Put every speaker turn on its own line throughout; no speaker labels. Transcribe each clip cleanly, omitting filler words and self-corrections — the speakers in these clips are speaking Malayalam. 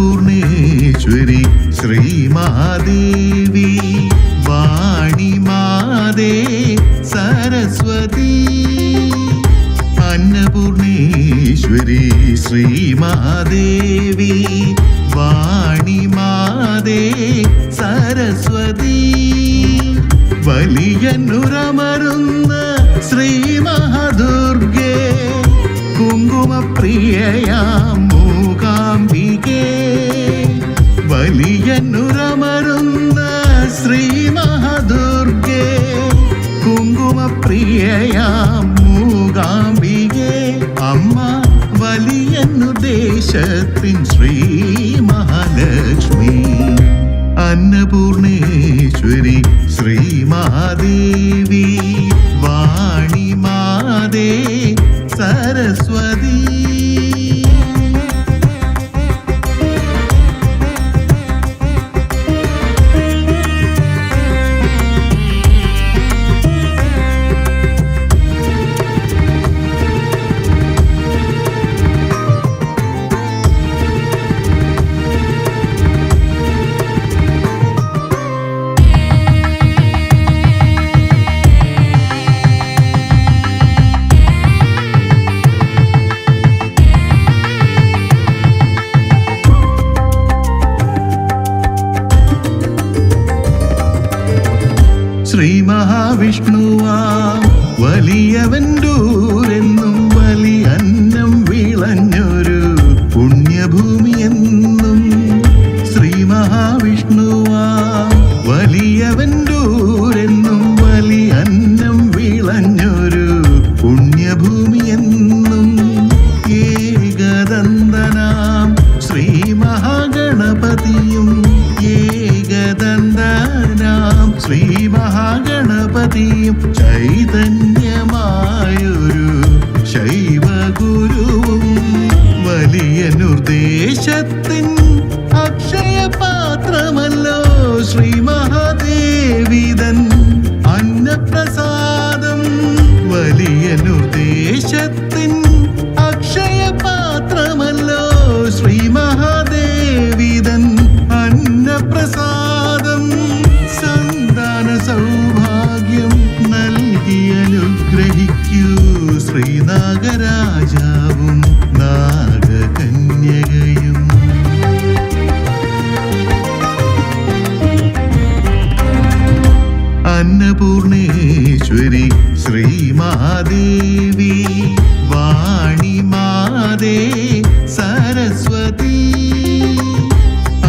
अन्नपूर्णेश्वरी श्रीमहादेवी वाणीमादे सरस्वती अन्नपूर्णेश्वरी श्रीमहादेवी वाणीमादे सरस्वती വലിയനുരമരുന്ന ശ്രീമഹാദുർഗേ കുങ്കുമപ്രിയയാം മൂകാംബികേ വലിയനുരമരുന്ന ശ്രീമഹാദുർഗേ കുങ്കുമപ്രിയയാം മൂകാംബികേ അമ്മ വലിയന്നു ദേശത്തിൻ ശ്രീ മഹാലക്ഷ്മി अन्नपूर्णेश्वरी श्रीमहादेवी वाणीमादे सरस्वती ശ്രീ മഹാവിഷ്ണുവാ വലിയവൻഡൂരെന്നും വലിയന്നം വിളഞ്ഞൊരു പുണ്യഭൂമിയെന്നും ശ്രീ മഹാവിഷ്ണുവാ വലിയവൻഡൂരെന്നും വലിയന്നം വിളഞ്ഞൊരു പുണ്യഭൂമിയെന്നും ഏകദന്തനാം ശ്രീ മഹാഗണപതിയും ഏകദന്തനാം ശ്രീ മഹാഗണപതിയും ചൈതന്യമായൊരു ശൈവഗുരുവും വലിയ നിർദ്ദേശത്തിൻ അക്ഷയപാത്രമല്ലോ ശ്രീ മഹാദേവിതൻ അന്നപ്രസാദം വലിയ നിർദ്ദേശത്തിൻ അക്ഷയപാത്രമല്ലോ ശ്രീ മഹാദേവിതൻ അന്നപ്രസാദം സന്താന സൗഭാഗ്യം നൽകി അനുഗ്രഹിക്കൂ ശ്രീനാഗരാജാവും നാഗകന്യകയും अन्नपूर्णेश्वरी श्रीमहादेवी वाणीमादे सरस्वती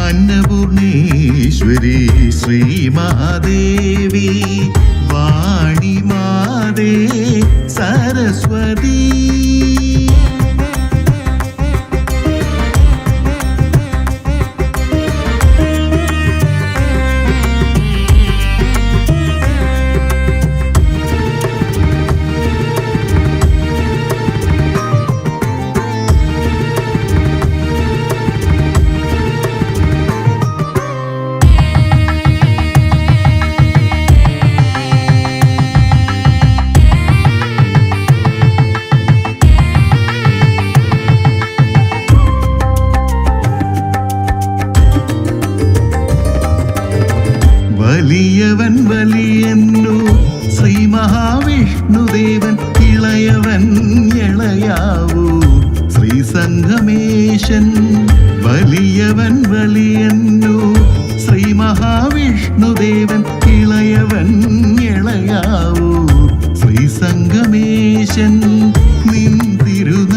अन्नपूर्णेश्वरी श्रीमहादेवी वाणीमादे सरस्वती വലിയവൻ വലിയന്നു ശ്രീ മഹാവിഷ്ണുദേവൻ ഇളയവൻ ഇളയാവൂ ശ്രീ സംഗമേശൻ വലിയവൻ വലിയന്നു ശ്രീ മഹാവിഷ്ണുദേവൻ ഇളയവൻ ഇളയാവൂ ശ്രീ സംഗമേശൻ നിൻ തിരുന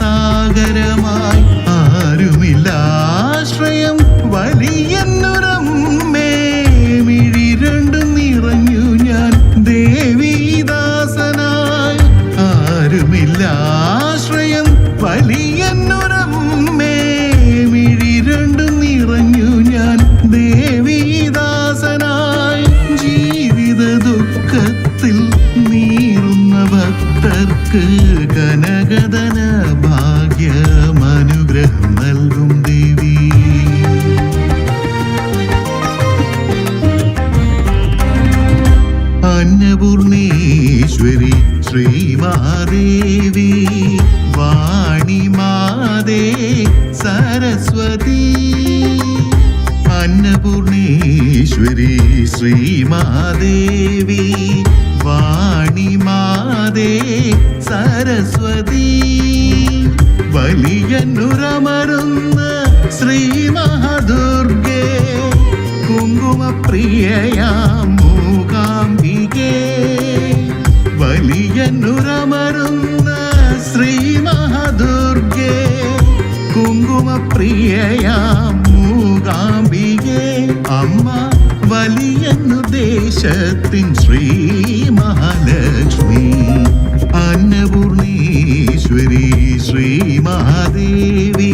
സാഗരമായി ആരുമില്ലാശ്രയം വലിയെന്നുരമ്മേ മിഴി രണ്ടും നിറഞ്ഞു ഞാൻ ദേവീദാസനായി ആരുമില്ലാശ്രയം വലിയെന്നുരമ്മേ മിഴി രണ്ടും നിറഞ്ഞു ഞാൻ ദേവീദാസനായി ജീവിത ദുഃഖത്തിൽ നീറുന്ന ഭക്തർക്ക് കനകധന ഭാഗ്യമനുഗ്രഹം നൽകും ദേവി. അന്നപൂർണേശ്വരി ശ്രീമഹാദേവി വാണിമാതേ സരസ്വതി. അന്നപൂർണേശ്വരി ശ്രീമഹാദേവി വാണിമാതേ സരസ്വതി. വലിയന്നുരമരുന്ന ശ്രീ മഹാദുർഗേ കുങ്കുമപ്രിയയാം മൂകാംബികേ. വലിയന്നുരമരുന്ന ശ്രീ മഹാദുർഗേ കുങ്കുമപ്രിയയാം മൂകാംബികേ. അമ്മ വലിയന്നു ദേശത്തിൻ ശ്രീ മഹാലക്ഷ്മി. അന്നപൂർണേശ്വരി ശ്രീ മഹാദേവി